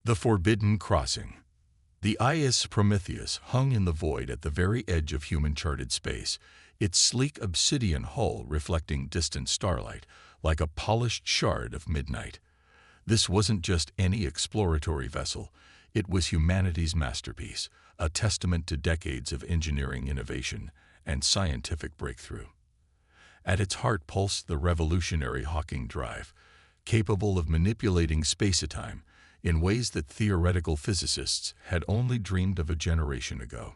The Forbidden Crossing. The IS Prometheus hung in the void at the very edge of human-charted space, its sleek obsidian hull reflecting distant starlight like a polished shard of midnight. This wasn't just any exploratory vessel, it was humanity's masterpiece, a testament to decades of engineering innovation and scientific breakthrough. At its heart pulsed the revolutionary Hawking drive, capable of manipulating space-time in ways that theoretical physicists had only dreamed of a generation ago.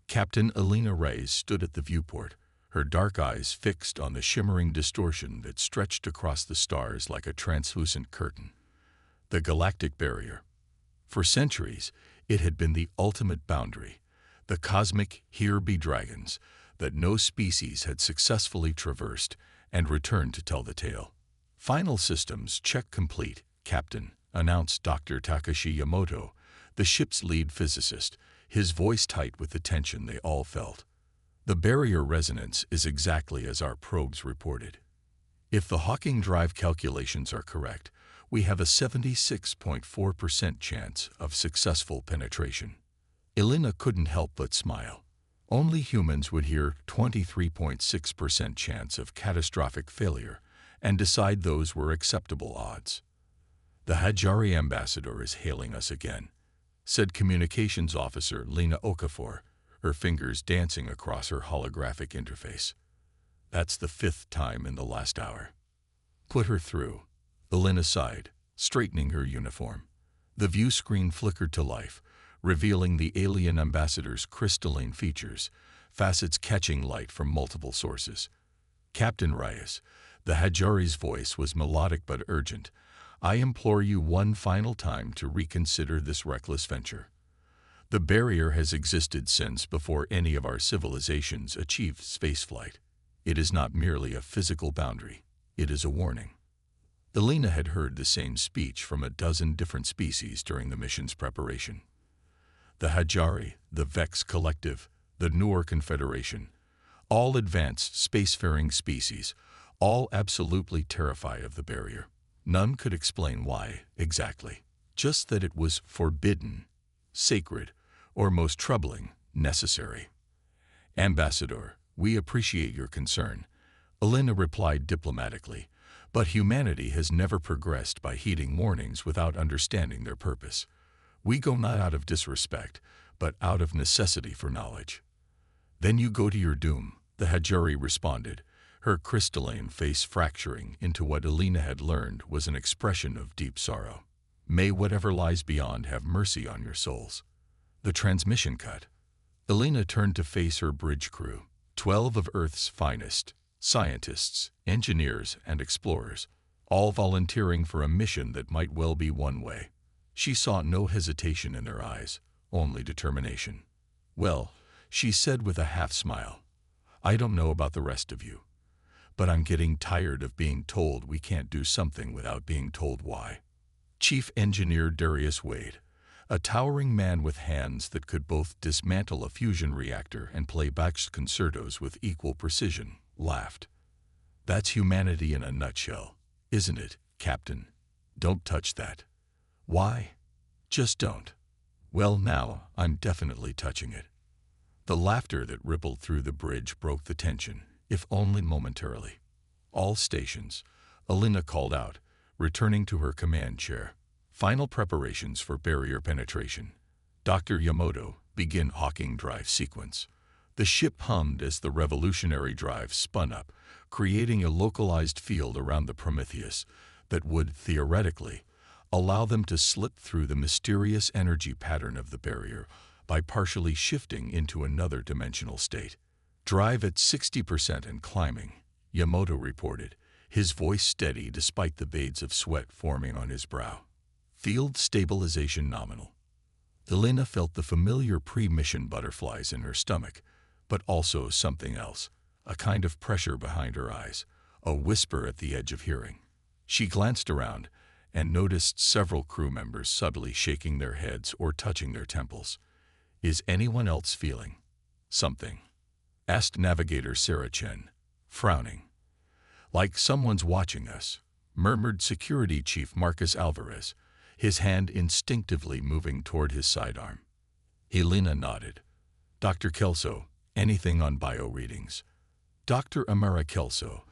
Captain Elena Reyes stood at the viewport, her dark eyes fixed on the shimmering distortion that stretched across the stars like a translucent curtain. The Galactic Barrier. For centuries, it had been the ultimate boundary, the cosmic here-be-dragons that no species had successfully traversed and returned to tell the tale. Final systems check complete, Captain, announced Dr. Takashi Yamamoto, the ship's lead physicist, his voice tight with the tension they all felt. The barrier resonance is exactly as our probes reported. If the Hawking drive calculations are correct, we have a 76.4% chance of successful penetration. Elena couldn't help but smile. Only humans would hear 23.6% chance of catastrophic failure and decide those were acceptable odds. The Hajari ambassador is hailing us again, said Communications Officer Lena Okafor, her fingers dancing across her holographic interface. That's the 5th time in the last hour. Put her through. Elena sighed, straightening her uniform. The view screen flickered to life, revealing the alien ambassador's crystalline features, facets catching light from multiple sources. Captain Reyes, the Hajari's voice was melodic but urgent. I implore you one final time to reconsider this reckless venture. The barrier has existed since before any of our civilizations achieved spaceflight. It is not merely a physical boundary, it is a warning. Elena had heard the same speech from a dozen different species during the mission's preparation. The Hajari, the Vex Collective, the Noor Confederation, all advanced spacefaring species, all absolutely terrified of the barrier. None could explain why, exactly. Just that it was forbidden, sacred, or most troubling, necessary. Ambassador, we appreciate your concern, Elena replied diplomatically, but humanity has never progressed by heeding warnings without understanding their purpose. We go not out of disrespect, but out of necessity for knowledge. Then you go to your doom, the Hajari responded, her crystalline face fracturing into what Elena had learned was an expression of deep sorrow. May whatever lies beyond have mercy on your souls. The transmission cut. Elena turned to face her bridge crew, 12 of Earth's finest, scientists, engineers, and explorers, all volunteering for a mission that might well be one way. She saw no hesitation in their eyes, only determination. Well, she said with a half-smile, I don't know about the rest of you, but I'm getting tired of being told we can't do something without being told why. Chief Engineer Darius Wade, a towering man with hands that could both dismantle a fusion reactor and play Bach's concertos with equal precision, laughed. That's humanity in a nutshell, isn't it, Captain? Don't touch that. Why? Just don't. Well, now, I'm definitely touching it. The laughter that rippled through the bridge broke the tension, if only momentarily. All stations, Elena called out, returning to her command chair. Final preparations for barrier penetration. Dr. Yamamoto, begin Hawking drive sequence. The ship hummed as the revolutionary drive spun up, creating a localized field around the Prometheus that would, theoretically, allow them to slip through the mysterious energy pattern of the barrier by partially shifting into another dimensional state. Drive at 60% and climbing, Yamamoto reported, his voice steady despite the beads of sweat forming on his brow. Field stabilization nominal. Elena felt the familiar pre-mission butterflies in her stomach, but also something else, a kind of pressure behind her eyes, a whisper at the edge of hearing. She glanced around and noticed several crew members subtly shaking their heads or touching their temples. Is anyone else feeling something? Asked Navigator Sarah Chen, frowning. Like someone's watching us, murmured Security Chief Marcus Alvarez, his hand instinctively moving toward his sidearm. Elena nodded. Dr. Kelso, anything on bio readings? Dr. Amara Kelso,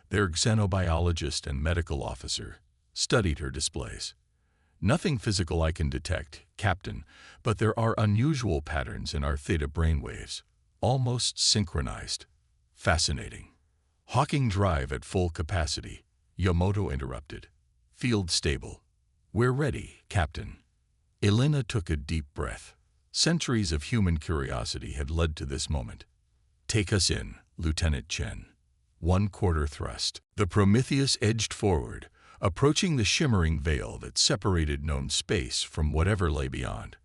their xenobiologist and medical officer, studied her displays. Nothing physical I can detect, Captain, but there are unusual patterns in our theta brainwaves, almost synchronized. Fascinating. Hawking drive at full capacity, Yamamoto interrupted. Field stable. We're ready, Captain. Elena took a deep breath. Centuries of human curiosity had led to this moment. Take us in, Lieutenant Chen. 1/4 thrust. The Prometheus edged forward, approaching the shimmering veil that separated known space from whatever lay beyond.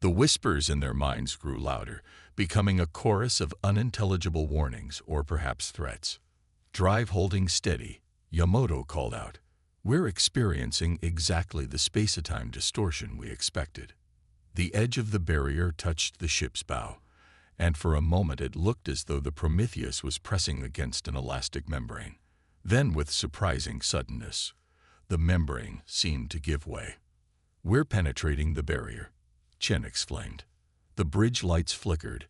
The whispers in their minds grew louder, becoming a chorus of unintelligible warnings or perhaps threats. Drive holding steady, Yamamoto called out. We're experiencing exactly the space-time distortion we expected. The edge of the barrier touched the ship's bow, and for a moment it looked as though the Prometheus was pressing against an elastic membrane. Then, with surprising suddenness, the membrane seemed to give way. We're penetrating the barrier, Chen exclaimed. The bridge lights flickered,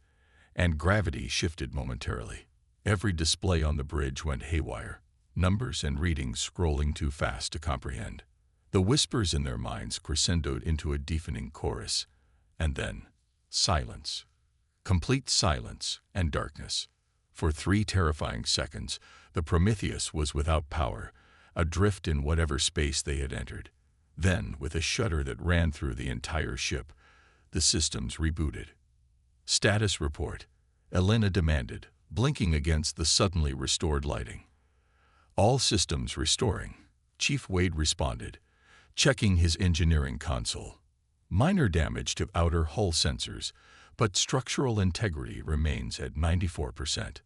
and gravity shifted momentarily. Every display on the bridge went haywire, numbers and readings scrolling too fast to comprehend. The whispers in their minds crescendoed into a deafening chorus, and then silence. Complete silence and darkness. For 3 terrifying seconds, the Prometheus was without power, adrift in whatever space they had entered. Then, with a shudder that ran through the entire ship, the systems rebooted. Status report, Elena demanded, blinking against the suddenly restored lighting. All systems restoring, Chief Wade responded, checking his engineering console. Minor damage to outer hull sensors, but structural integrity remains at 94%.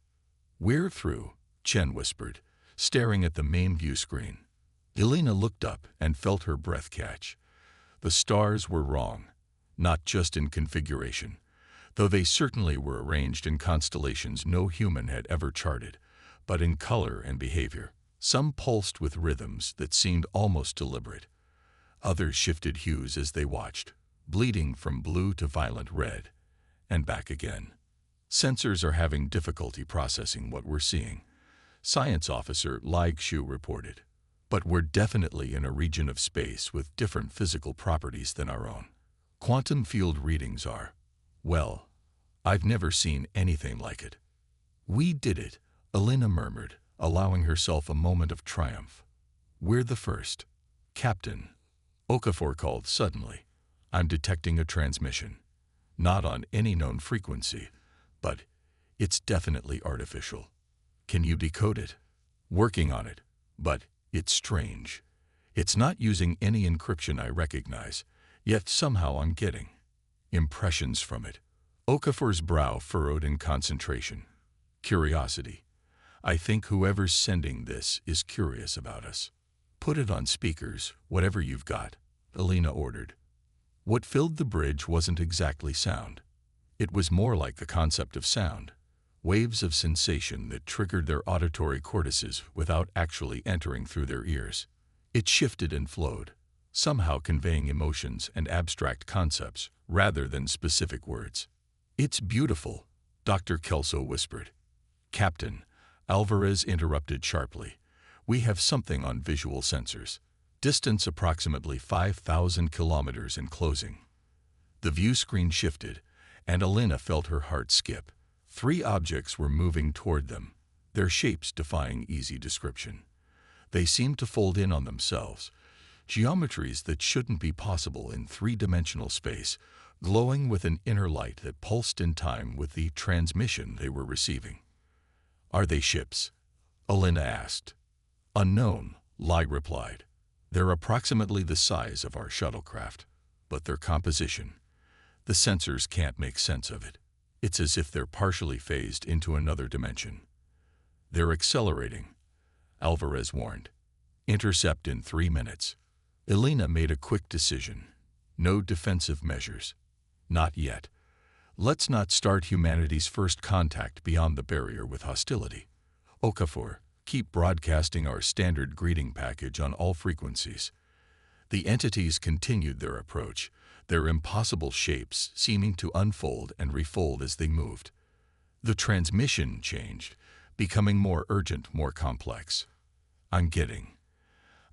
We're through, Chen whispered, staring at the main view screen. Elena looked up and felt her breath catch. The stars were wrong, not just in configuration, though they certainly were arranged in constellations no human had ever charted, but in color and behavior. Some pulsed with rhythms that seemed almost deliberate. Others shifted hues as they watched, bleeding from blue to violent red, and back again. Sensors are having difficulty processing what we're seeing, Science Officer Lai Xu reported. But we're definitely in a region of space with different physical properties than our own. Quantum field readings are, well, I've never seen anything like it. We did it, Elena murmured, allowing herself a moment of triumph. We're the first. Captain, Okafor called suddenly. I'm detecting a transmission. Not on any known frequency, but it's definitely artificial. Can you decode it? Working on it, but it's strange. It's not using any encryption I recognize, yet somehow I'm getting impressions from it. Okafor's brow furrowed in concentration. Curiosity. I think whoever's sending this is curious about us. Put it on speakers, whatever you've got, Elena ordered. What filled the bridge wasn't exactly sound. It was more like the concept of sound, waves of sensation that triggered their auditory cortices without actually entering through their ears. It shifted and flowed, somehow conveying emotions and abstract concepts rather than specific words. It's beautiful, Dr. Kelso whispered. Captain, Alvarez interrupted sharply. We have something on visual sensors. Distance approximately 5,000 kilometers in closing. The view screen shifted, and Elena felt her heart skip. 3 objects were moving toward them, their shapes defying easy description. They seemed to fold in on themselves, geometries that shouldn't be possible in 3-dimensional space, glowing with an inner light that pulsed in time with the transmission they were receiving. Are they ships? Elena asked. Unknown, Lai replied. They're approximately the size of our shuttlecraft, but their composition, the sensors can't make sense of it. It's as if they're partially phased into another dimension. They're accelerating, Alvarez warned. Intercept in 3 minutes. Elena made a quick decision. No defensive measures. Not yet. Let's not start humanity's first contact beyond the barrier with hostility. Okafor, keep broadcasting our standard greeting package on all frequencies. The entities continued their approach, their impossible shapes seeming to unfold and refold as they moved. The transmission changed, becoming more urgent, more complex. "I'm getting.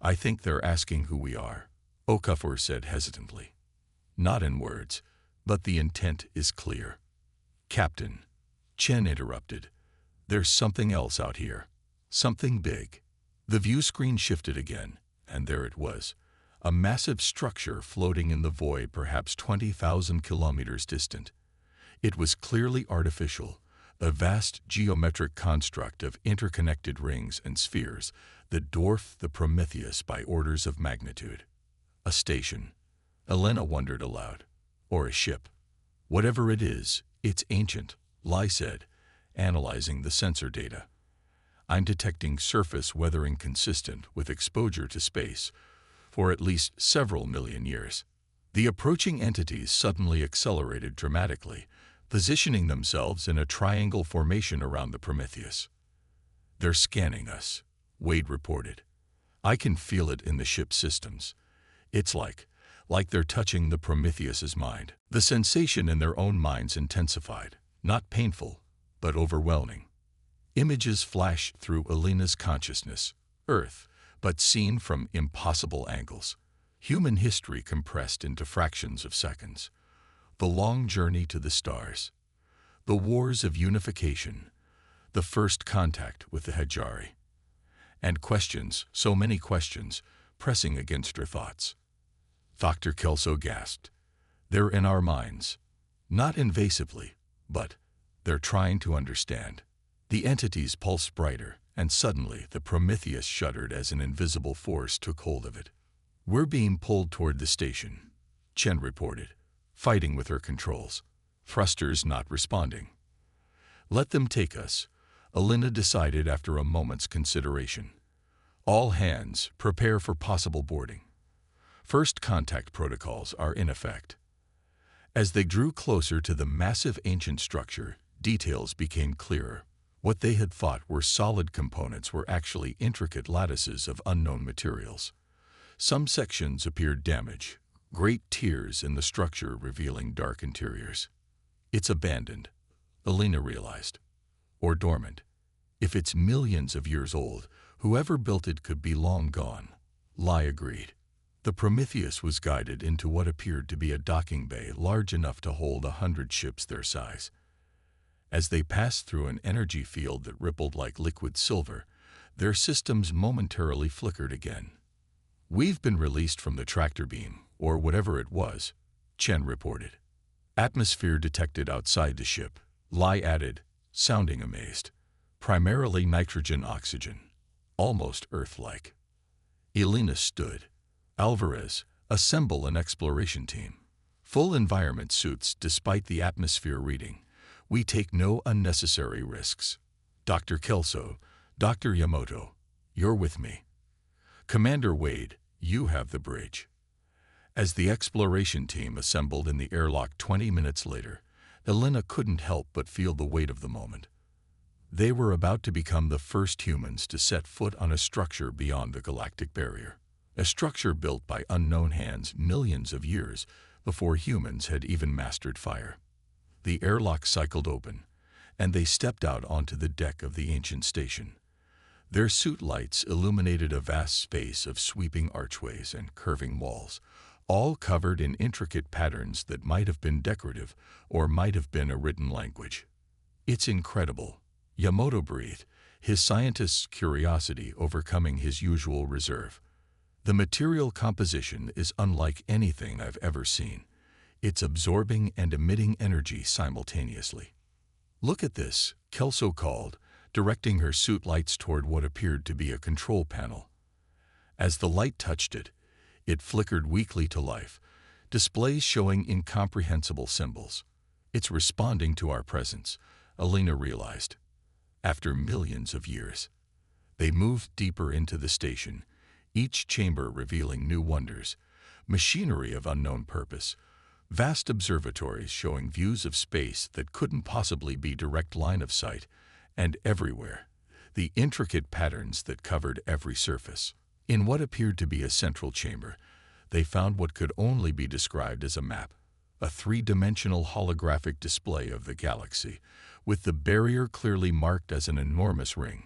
I think they're asking who we are," Okafor said hesitantly. "Not in words, but the intent is clear." "Captain," Chen interrupted, "there's something else out here. Something big." The view screen shifted again, and there it was. A massive structure floating in the void, perhaps 20,000 kilometers distant. It was clearly artificial, a vast geometric construct of interconnected rings and spheres that dwarfed the Prometheus by orders of magnitude. A station, Elena wondered aloud. Or a ship. "Whatever it is, it's ancient," Lai said, analyzing the sensor data. "I'm detecting surface weathering consistent with exposure to space for at least several million years." The approaching entities suddenly accelerated dramatically, positioning themselves in a triangle formation around the Prometheus. "They're scanning us," Wade reported. "I can feel it in the ship's systems. It's like they're touching the Prometheus's mind." The sensation in their own minds intensified, not painful, but overwhelming. Images flashed through Elena's consciousness, Earth, but seen from impossible angles. Human history compressed into fractions of seconds. The long journey to the stars. The wars of unification. The first contact with the Hejari. And questions, so many questions, pressing against her thoughts. Dr. Kelso gasped. "They're in our minds. Not invasively, but they're trying to understand." The entities pulsed brighter, and suddenly the Prometheus shuddered as an invisible force took hold of it. "We're being pulled toward the station," Chen reported, fighting with her controls. Thrusters not responding. "Let them take us," Elena decided after a moment's consideration. "All hands, prepare for possible boarding. First contact protocols are in effect." As they drew closer to the massive ancient structure, details became clearer. What they had thought were solid components were actually intricate lattices of unknown materials. Some sections appeared damaged, great tears in the structure revealing dark interiors. "It's abandoned," Elena realized. "Or dormant. If it's millions of years old, whoever built it could be long gone," Lai agreed. The Prometheus was guided into what appeared to be a docking bay large enough to hold 100 ships their size. As they passed through an energy field that rippled like liquid silver, their systems momentarily flickered again. "We've been released from the tractor beam, or whatever it was," Chen reported. "Atmosphere detected outside the ship," Lai added, sounding amazed. "Primarily nitrogen-oxygen, almost Earth-like." Elena stood. "Alvarez, assemble an exploration team. Full environment suits despite the atmosphere reading. We take no unnecessary risks. Dr. Kelso, Dr. Yamato, you're with me. Commander Wade, you have the bridge." As the exploration team assembled in the airlock 20 minutes later, Elena couldn't help but feel the weight of the moment. They were about to become the first humans to set foot on a structure beyond the galactic barrier. A structure built by unknown hands millions of years before humans had even mastered fire. The airlock cycled open, and they stepped out onto the deck of the ancient station. Their suit lights illuminated a vast space of sweeping archways and curving walls, all covered in intricate patterns that might have been decorative or might have been a written language. "It's incredible," Yamato breathed, his scientist's curiosity overcoming his usual reserve. "The material composition is unlike anything I've ever seen. It's absorbing and emitting energy simultaneously." "Look at this," Kelso called, directing her suit lights toward what appeared to be a control panel. As the light touched it, it flickered weakly to life, displays showing incomprehensible symbols. "It's responding to our presence," Elena realized. After millions of years, they moved deeper into the station, each chamber revealing new wonders, machinery of unknown purpose, vast observatories showing views of space that couldn't possibly be direct line of sight, and everywhere, the intricate patterns that covered every surface. In what appeared to be a central chamber, they found what could only be described as a map, a three-dimensional holographic display of the galaxy, with the barrier clearly marked as an enormous ring.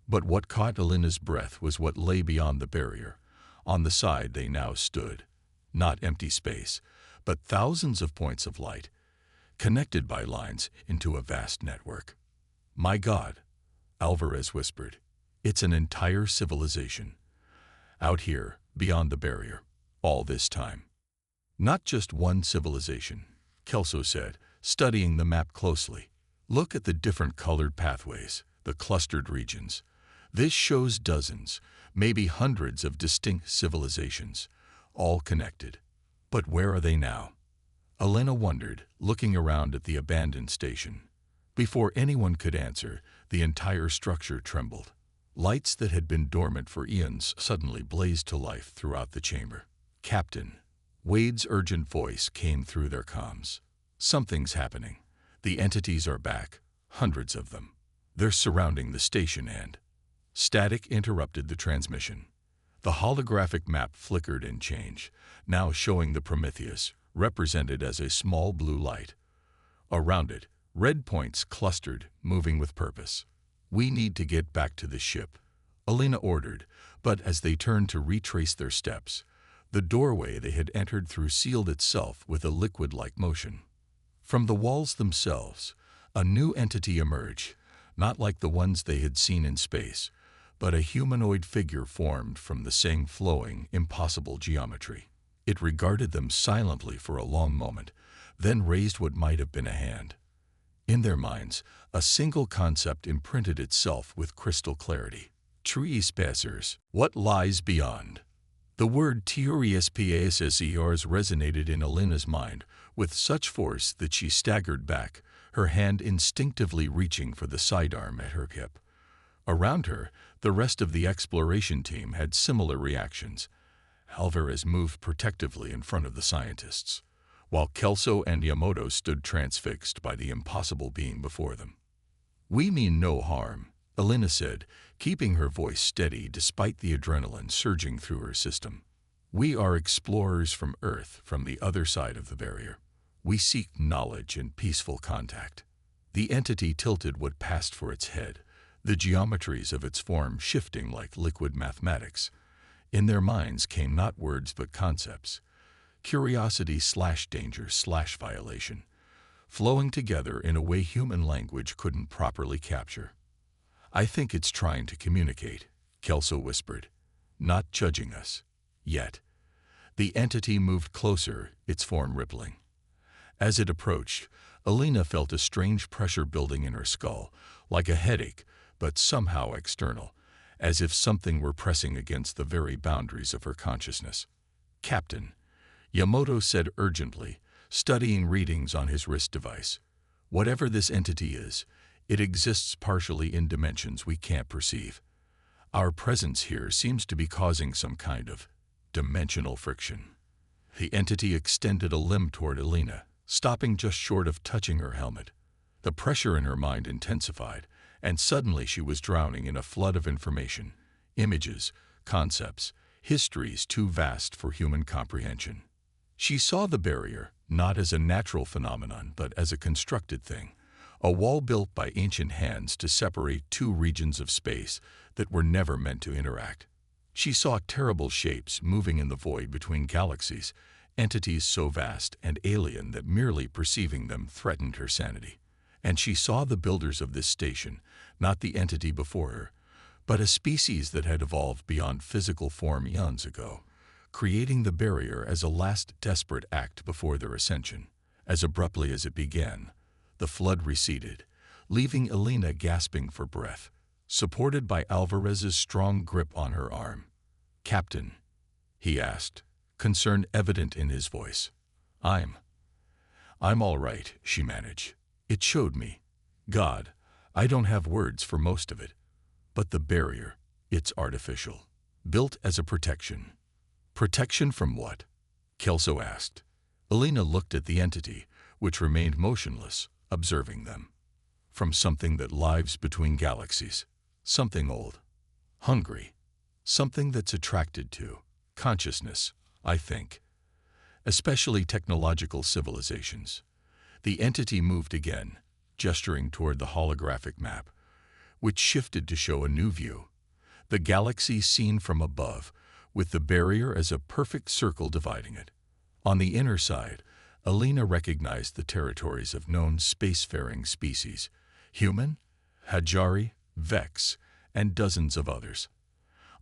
But what caught Alina's breath was what lay beyond the barrier. On the side they now stood, not empty space, but thousands of points of light, connected by lines into a vast network. "My God," Alvarez whispered, "it's an entire civilization. Out here, beyond the barrier, all this time." "Not just one civilization," Kelso said, studying the map closely. "Look at the different colored pathways, the clustered regions. This shows dozens, maybe hundreds of distinct civilizations, all connected. But where are they now?" Alina wondered, looking around at the abandoned station. Before anyone could answer, the entire structure trembled. Lights that had been dormant for eons suddenly blazed to life throughout the chamber. "Captain," Wade's urgent voice came through their comms. "Something's happening. The entities are back, hundreds of them. They're surrounding the station and—" Static interrupted the transmission. The holographic map flickered and changed, now showing the Prometheus, represented as a small blue light. Around it, red points clustered, moving with purpose. "We need to get back to the ship," Alina ordered, but as they turned to retrace their steps, the doorway they had entered through sealed itself with a liquid-like motion. From the walls themselves, a new entity emerged, not like the ones they had seen in space, but a humanoid figure formed from the same flowing, impossible geometry. It regarded them silently for a long moment, then raised what might have been a hand. In their minds, a single concept imprinted itself with crystal clarity. "Tres Passers, what lies beyond?" The word Tres Passers resonated in Alina's mind with such force that she staggered back, her hand instinctively reaching for the sidearm at her hip. Around her, the rest of the exploration team had similar reactions. Alvarez moved protectively in front of the scientists, while Kelso and Yamato stood transfixed by the impossible being before them. "We mean no harm," Alina said, keeping her voice steady despite the adrenaline surging through her system. "We are explorers from Earth, from the other side of the barrier. We seek knowledge and peaceful contact." The entity tilted what passed for its head, the geometries of its form shifting like liquid mathematics. In their minds came not words but concepts. Curiosity/danger/violation, flowing together in a way human language couldn't properly capture. "I think it's trying to communicate," Kelso whispered, "not judging us. Yet." The entity moved closer, its form rippling. As it approached, Alina felt a strange pressure building in her skull, like a headache, but somehow external, as if something were pressing against the very boundaries of her consciousness. "Captain," Yamato said urgently, studying readings on his wrist device. "Whatever this entity is, it exists partially in dimensions we can't perceive. Our presence here seems to be causing some kind of dimensional friction." The entity extended a limb toward Alina, stopping just short of touching her helmet. The pressure in her mind intensified, and suddenly she was drowning in a flood of information, images, concepts, histories too vast for human comprehension. She saw the barrier, not as a natural phenomenon, but as a constructed thing, a wall built by ancient hands to separate two regions of space that were never meant to interact. She saw terrible shapes moving in the void between galaxies, entities so vast and alien that merely perceiving them threatened her sanity. And she saw the builders of this station, not the entity before her, but a species that had evolved beyond physical form eons ago, creating the barrier as a last desperate act before their ascension. As abruptly as it began, the flood receded, leaving Alina gasping for breath, supported by Alvarez's strong grip on her arm. "Captain," he asked, concern evident in his voice. I'm all right," she managed. "It showed me. God, I don't have words for most of it. But the barrier, it's artificial. Built as a protection." "Protection from what?" Kelso asked. Alina looked at the entity, which remained motionless, observing them. "From something that lives between galaxies. Something old. Hungry. Something that's attracted to consciousness I think. Especially technological civilizations. The entity moved again, gesturing toward the holographic map, which shifted to show a new view. The galaxy seen from above, with the barrier as a perfect circle dividing it. On the inner side, Alina recognized the territories of known spacefaring species: human, Hajari, Vex, and dozens of others.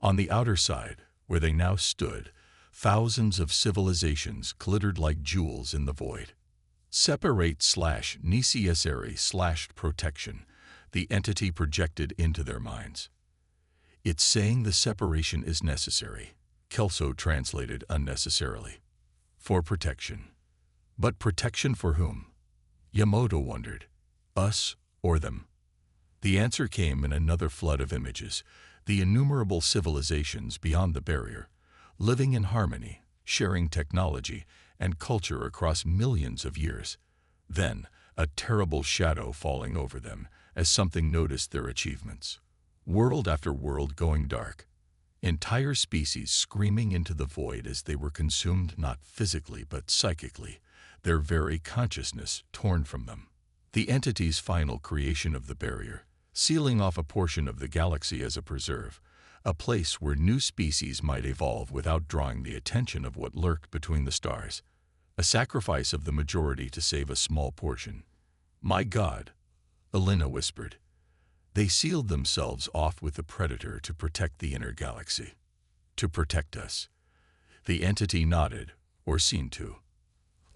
On the outer side, where they now stood, thousands of civilizations glittered like jewels in the void. Separate/necessary/protection, the entity projected into their minds. It's saying the separation is necessary, Kelso translated unnecessarily. For protection. But protection for whom? Yamato wondered. Us or them? The answer came in another flood of images, the innumerable civilizations beyond the barrier, living in harmony, sharing technology and culture across millions of years. Then, a terrible shadow falling over them as something noticed their achievements. World after world going dark. Entire species screaming into the void as they were consumed not physically but psychically, their very consciousness torn from them. The entity's final creation of the barrier, sealing off a portion of the galaxy as a preserve, a place where new species might evolve without drawing the attention of what lurked between the stars. A sacrifice of the majority to save a small portion. My God, Alina whispered. They sealed themselves off with the Predator to protect the inner galaxy. To protect us. The entity nodded, or seemed to.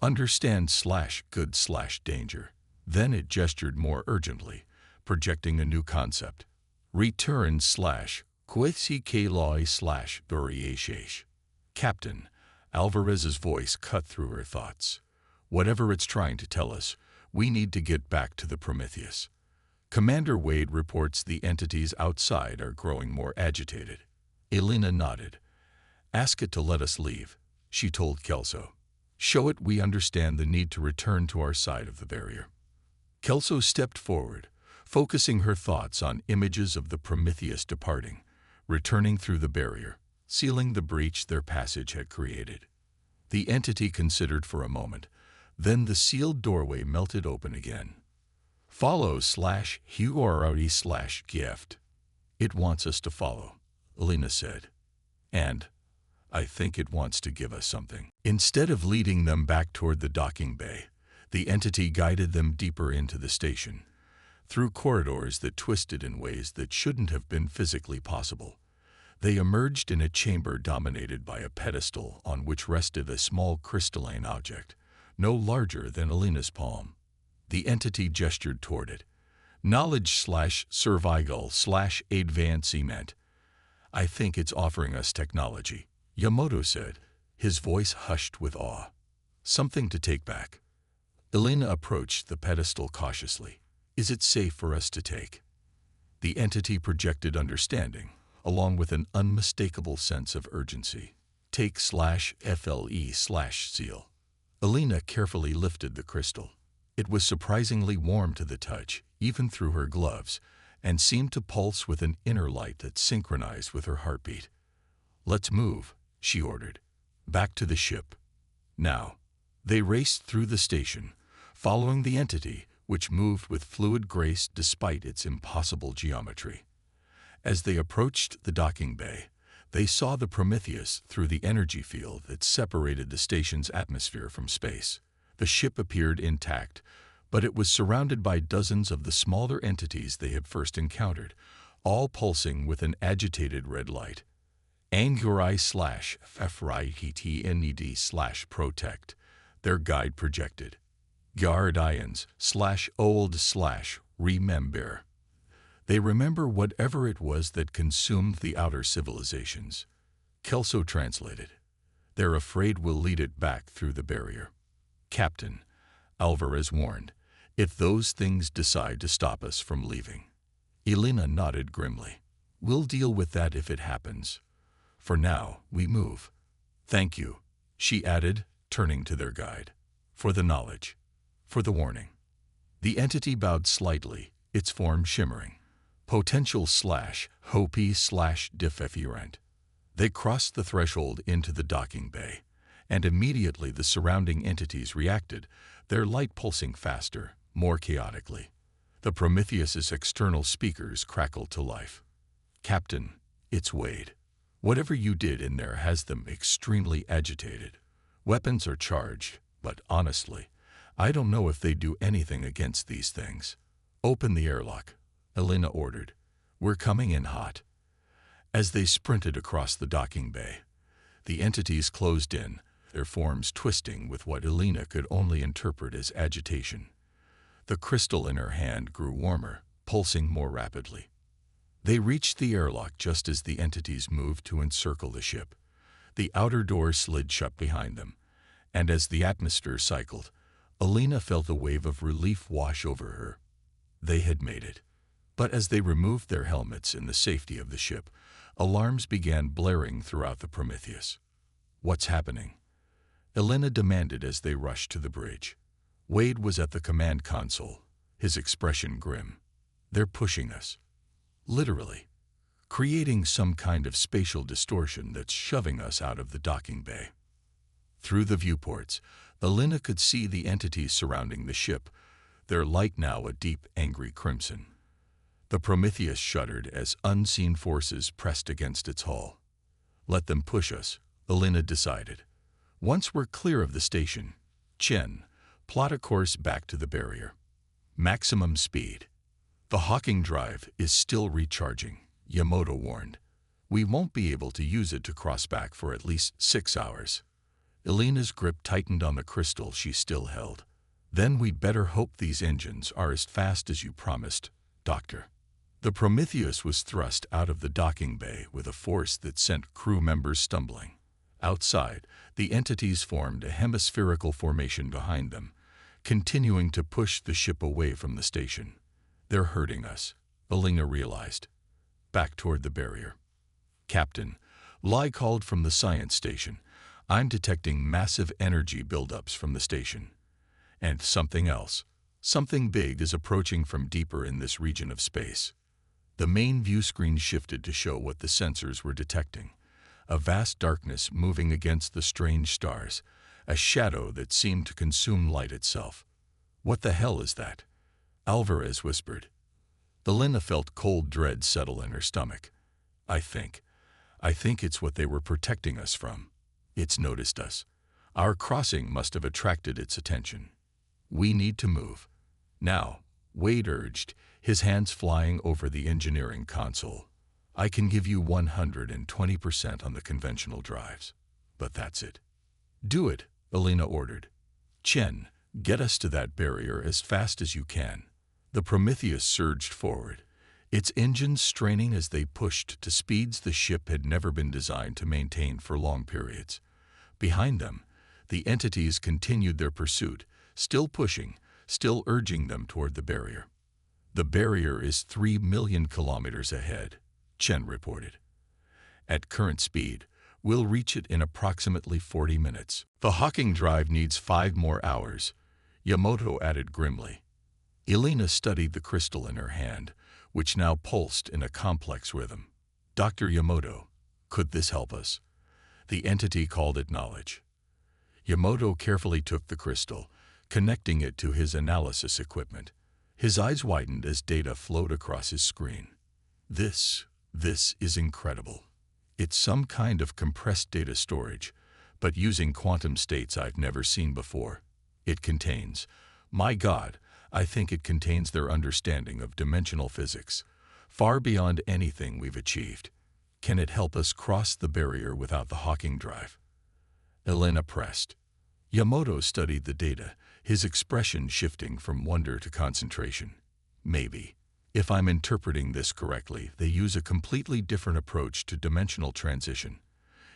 Understand/good/danger. Then it gestured more urgently, projecting a new concept. Return/quasi-kaloi/buriacesh. Captain, Alvarez's voice cut through her thoughts. Whatever it's trying to tell us, we need to get back to the Prometheus. Commander Wade reports the entities outside are growing more agitated. Alina nodded. Ask it to let us leave, she told Kelso. Show it we understand the need to return to our side of the barrier. Kelso stepped forward, focusing her thoughts on images of the Prometheus departing, returning through the barrier, sealing the breach their passage had created. The entity considered for a moment, then the sealed doorway melted open again. Follow/huorari/gift. It wants us to follow, Alina said. And I think it wants to give us something. Instead of leading them back toward the docking bay, the entity guided them deeper into the station, through corridors that twisted in ways that shouldn't have been physically possible. They emerged in a chamber dominated by a pedestal on which rested a small crystalline object, no larger than Alina's palm. The entity gestured toward it. Knowledge/survival/advancement. I think it's offering us technology, Yamato said, his voice hushed with awe. Something to take back. Alina approached the pedestal cautiously. Is it safe for us to take? The entity projected understanding, along with an unmistakable sense of urgency. Take/FLE/seal. Alina carefully lifted the crystal. It was surprisingly warm to the touch, even through her gloves, and seemed to pulse with an inner light that synchronized with her heartbeat. Let's move, she ordered. Back to the ship. Now. They raced through the station, following the entity, which moved with fluid grace despite its impossible geometry. As they approached the docking bay, they saw the Prometheus through the energy field that separated the station's atmosphere from space. The ship appeared intact, but it was surrounded by dozens of the smaller entities they had first encountered, all pulsing with an agitated red light. Angurai/FRITNED/protect, their guide projected. Guardians/old/remember. They remember whatever it was that consumed the outer civilizations. Kelso translated. They're afraid we'll lead it back through the barrier. Captain, Alvarez warned, if those things decide to stop us from leaving. Alina nodded grimly. We'll deal with that if it happens. For now, we move. Thank you, she added, turning to their guide. For the knowledge. For the warning. The entity bowed slightly, its form shimmering. Potential/Hopi/Diffefurent. They crossed the threshold into the docking bay, and immediately the surrounding entities reacted, their light pulsing faster, more chaotically. The Prometheus's external speakers crackled to life. "Captain, it's Wade. Whatever you did in there has them extremely agitated. Weapons are charged, but honestly, I don't know if they do anything against these things. Open the airlock," Elena ordered. "We're coming in hot." As they sprinted across the docking bay, the entities closed in, their forms twisting with what Elena could only interpret as agitation. The crystal in her hand grew warmer, pulsing more rapidly. They reached the airlock just as the entities moved to encircle the ship. The outer door slid shut behind them, and as the atmosphere cycled, Elena felt a wave of relief wash over her. They had made it. But as they removed their helmets in the safety of the ship, alarms began blaring throughout the Prometheus. "What's happening?" Elena demanded as they rushed to the bridge. Wade was at the command console, his expression grim. "They're pushing us. Literally. Creating some kind of spatial distortion that's shoving us out of the docking bay." Through the viewports, Elena could see the entities surrounding the ship, their light now a deep, angry crimson. The Prometheus shuddered as unseen forces pressed against its hull. "Let them push us," Elena decided. "Once we're clear of the station, Chen, plot a course back to the barrier. Maximum speed." "The Hawking drive is still recharging," Yamato warned. "We won't be able to use it to cross back for at least 6 hours." Elena's grip tightened on the crystal she still held. "Then we'd better hope these engines are as fast as you promised, Doctor." The Prometheus was thrust out of the docking bay with a force that sent crew members stumbling. Outside, the entities formed a hemispherical formation behind them, continuing to push the ship away from the station. "They're hurting us," Elena realized. Back toward the barrier. "Captain," Lai called from the science station, "I'm detecting massive energy buildups from the station. And something else. Something big is approaching from deeper in this region of space." The main view screen shifted to show what the sensors were detecting. A vast darkness moving against the strange stars, a shadow that seemed to consume light itself. "What the hell is that?" Alvarez whispered. Elena felt cold dread settle in her stomach. I think it's what they were protecting us from. It's noticed us. Our crossing must have attracted its attention. We need to move. Now," Wade urged, his hands flying over the engineering console. "I can give you 120% on the conventional drives. But that's it." "Do it," Elena ordered. "Chen, get us to that barrier as fast as you can." The Prometheus surged forward, its engines straining as they pushed to speeds the ship had never been designed to maintain for long periods. Behind them, the entities continued their pursuit, still pushing, still urging them toward the barrier. "The barrier is 3 million kilometers ahead," Chen reported. "At current speed, we'll reach it in approximately 40 minutes. The Hawking drive needs 5 more hours," Yamato added grimly. Elena studied the crystal in her hand, which now pulsed in a complex rhythm. "Dr. Yamato, could this help us?" The entity called it knowledge. Yamato carefully took the crystal, connecting it to his analysis equipment. His eyes widened as data flowed across his screen. This is incredible. It's some kind of compressed data storage, but using quantum states I've never seen before. It contains, my God, I think it contains their understanding of dimensional physics, far beyond anything we've achieved. Can it help us cross the barrier without the Hawking drive?" Elena pressed. Yamato studied the data, his expression shifting from wonder to concentration. "Maybe. If I'm interpreting this correctly, they use a completely different approach to dimensional transition.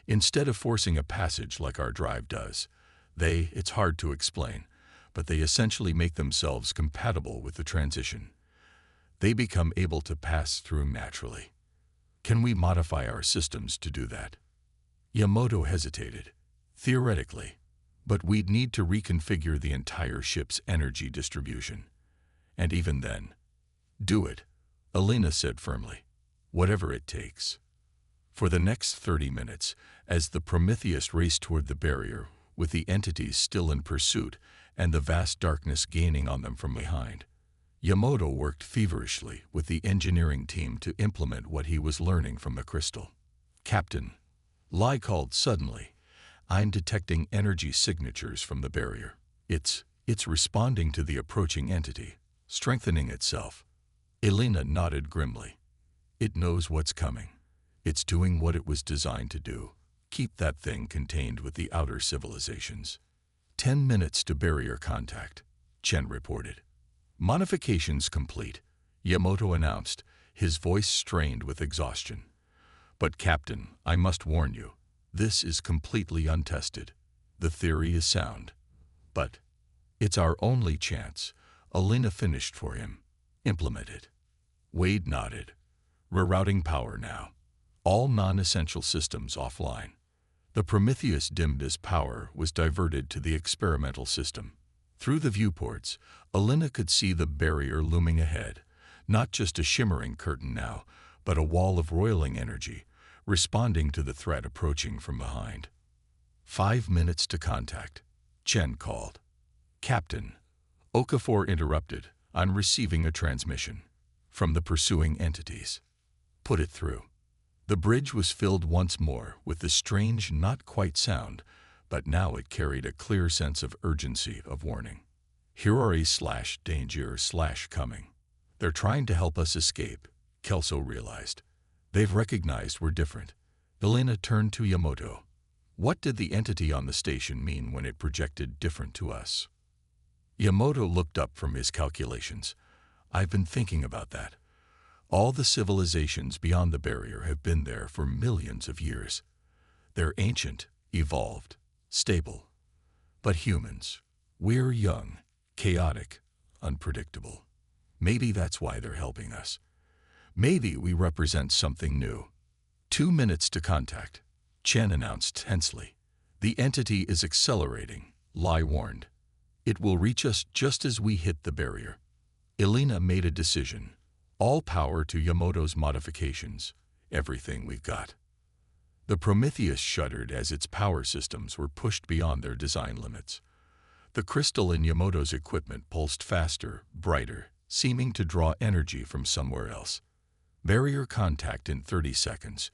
Instead of forcing a passage like our drive does, it's hard to explain, but they essentially make themselves compatible with the transition. They become able to pass through naturally. Can we modify our systems to do that?" Yamato hesitated. "Theoretically, but we'd need to reconfigure the entire ship's energy distribution. And even then..." "Do it," Elena said firmly. "Whatever it takes." For the next 30 minutes, as the Prometheus raced toward the barrier, with the entities still in pursuit and the vast darkness gaining on them from behind. Yamato worked feverishly with the engineering team to implement what he was learning from the crystal. "Captain," Lai called suddenly, "I'm detecting energy signatures from the barrier. It's responding to the approaching entity, strengthening itself." Elena nodded grimly. "It knows what's coming. It's doing what it was designed to do. Keep that thing contained with the outer civilizations." 10 minutes to barrier contact, Chen reported. "Modifications complete," Yamato announced, his voice strained with exhaustion. "But Captain, I must warn you, this is completely untested. The theory is sound. But it's our only chance." Elena finished for him. "Implement it." Wade nodded. "Rerouting power now. All non-essential systems offline." The Prometheus dimmed as power was diverted to the experimental system. Through the viewports, Elena could see the barrier looming ahead, not just a shimmering curtain now, but a wall of roiling energy, responding to the threat approaching from behind. 5 minutes to contact, Chen called. "Captain," Okafor interrupted, "I'm receiving a transmission from the pursuing entities." "Put it through." The bridge was filled once more with the strange, not quite sound, but now it carried a clear sense of urgency, of warning. "Hirori/danger/coming. They're trying to help us escape," Kelso realized. "They've recognized we're different." Elena turned to Yamato. "What did the entity on the station mean when it projected different to us?" Yamato looked up from his calculations. "I've been thinking about that. All the civilizations beyond the barrier have been there for millions of years. They're ancient, evolved, stable. But humans, we're young, chaotic, unpredictable. Maybe that's why they're helping us. Maybe we represent something new." 2 minutes to contact, Chen announced tensely. "The entity is accelerating," Lai warned. "It will reach us just as we hit the barrier." Elena made a decision. "All power to Yamato's modifications. Everything we've got." The Prometheus shuddered as its power systems were pushed beyond their design limits. The crystal in Yamato's equipment pulsed faster, brighter, seeming to draw energy from somewhere else. "Barrier contact in 30 seconds,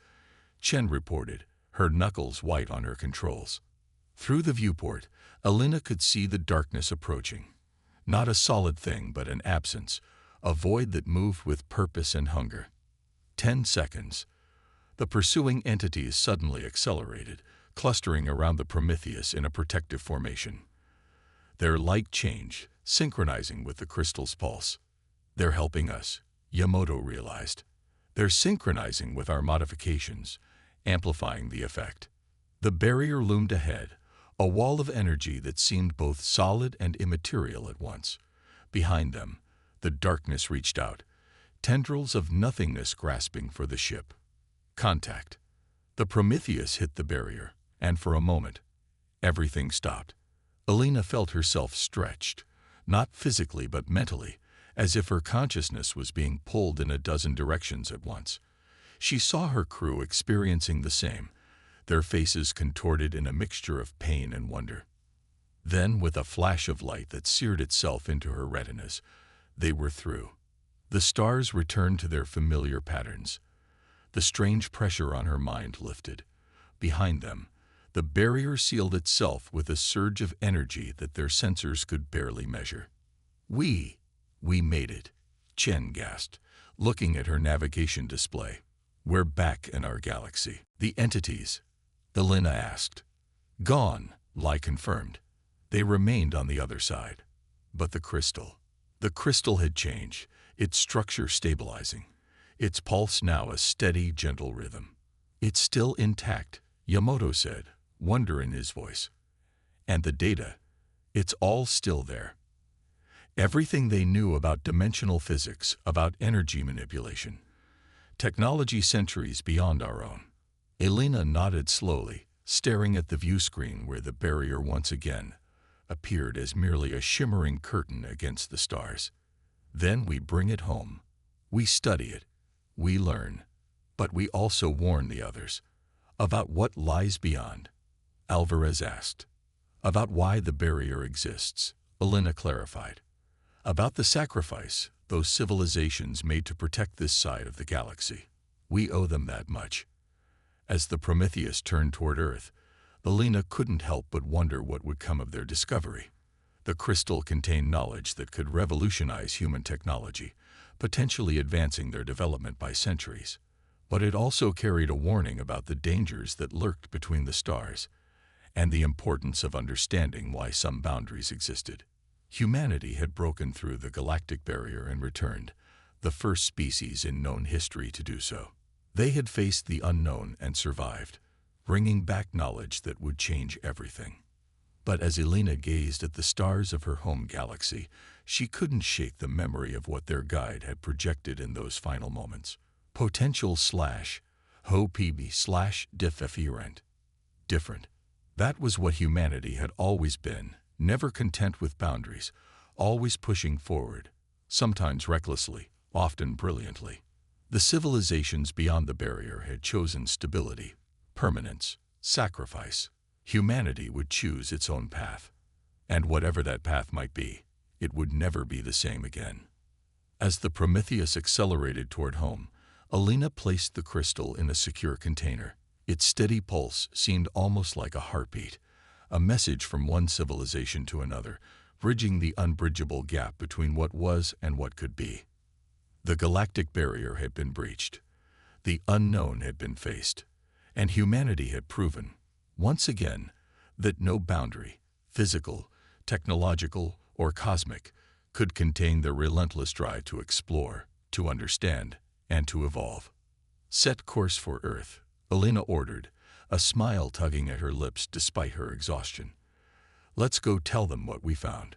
Chen reported, her knuckles white on her controls. Through the viewport, Elena could see the darkness approaching. Not a solid thing, but an absence, a void that moved with purpose and hunger. 10 seconds. The pursuing entities suddenly accelerated, clustering around the Prometheus in a protective formation. Their light changed, synchronizing with the crystal's pulse. "They're helping us," Yamato realized. "They're synchronizing with our modifications, amplifying the effect." The barrier loomed ahead, a wall of energy that seemed both solid and immaterial at once. Behind them, the darkness reached out, tendrils of nothingness grasping for the ship. Contact. The Prometheus hit the barrier, and for a moment, everything stopped. Elena felt herself stretched, not physically but mentally, as if her consciousness was being pulled in a dozen directions at once. She saw her crew experiencing the same, their faces contorted in a mixture of pain and wonder. Then, with a flash of light that seared itself into her retinas, they were through. The stars returned to their familiar patterns. The strange pressure on her mind lifted. Behind them, the barrier sealed itself with a surge of energy that their sensors could barely measure. We made it," Chen gasped, looking at her navigation display. "We're back in our galaxy." "The entities?" Elena asked. "Gone," Lai confirmed. "They remained on the other side. But the crystal had changed, its structure stabilizing, its pulse now a steady, gentle rhythm." "It's still intact," Yamato said, wonder in his voice. "And the data, it's all still there. Everything they knew about dimensional physics, about energy manipulation. Technology centuries beyond our own." Elena nodded slowly, staring at the view screen where the barrier once again appeared as merely a shimmering curtain against the stars. "Then we bring it home. We study it. We learn. But we also warn the others. About what lies beyond?" Alvarez asked. About why the barrier exists, Alina clarified. About the sacrifice those civilizations made to protect this side of the galaxy. We owe them that much. As the Prometheus turned toward Earth, Alina couldn't help but wonder what would come of their discovery. The crystal contained knowledge that could revolutionize human technology, potentially advancing their development by centuries. But it also carried a warning about the dangers that lurked between the stars, and the importance of understanding why some boundaries existed. Humanity had broken through the galactic barrier and returned, the first species in known history to do so. They had faced the unknown and survived, bringing back knowledge that would change everything. But as Alina gazed at the stars of her home galaxy, she couldn't shake the memory of what their guide had projected in those final moments. Potential/ho-pb/different. Different. That was what humanity had always been, never content with boundaries, always pushing forward, sometimes recklessly, often brilliantly. The civilizations beyond the barrier had chosen stability, permanence, sacrifice. Humanity would choose its own path. And whatever that path might be, it would never be the same again. As the Prometheus accelerated toward home, Alina placed the crystal in a secure container. Its steady pulse seemed almost like a heartbeat, a message from one civilization to another, bridging the unbridgeable gap between what was and what could be. The galactic barrier had been breached. The unknown had been faced. And humanity had proven, once again, that no boundary, physical, technological, or cosmic, could contain their relentless drive to explore, to understand, and to evolve. Set course for Earth, Alina ordered, a smile tugging at her lips despite her exhaustion. Let's go tell them what we found.